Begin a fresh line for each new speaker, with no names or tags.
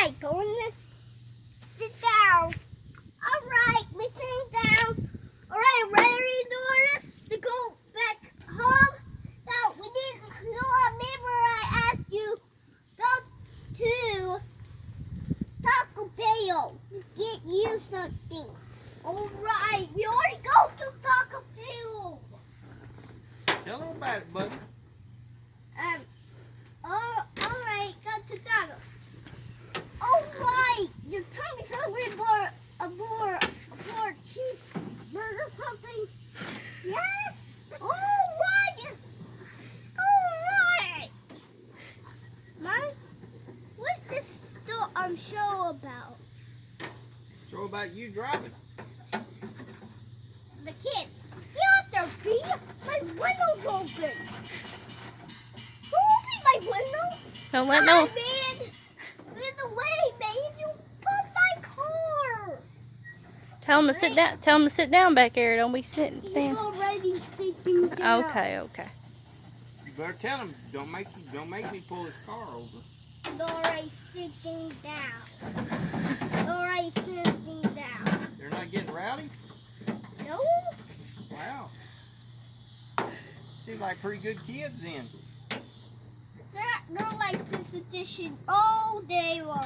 Alright, going to sit down. Alright, we're sitting down. Alright, ready, Doris, to go back home? Now, we didn't, remember I asked you, go to Taco Bell to get you something. Alright, we already go to Taco Bell.
Tell them about it, buddy.
Alright, got to Taco. Alright, your tummy's hungry for a more cheeseburger or something? Yes? Alright! Alright! Mom, what's this show about?
Show about you driving.
The kids. Get out there, B! My window's open! Who opened my window?
Don't let no.
Man! In the way, man! You put my car!
Tell him to sit down. Tell him to sit down back there. Don't be sitting.
He's already sitting down.
Okay, okay.
You better tell him. Don't make me pull his car over.
He's already sitting down. Already sitting down.
They're not getting rowdy?
No?
Wow. Seems like pretty good kids then.
They're like this edition all day long.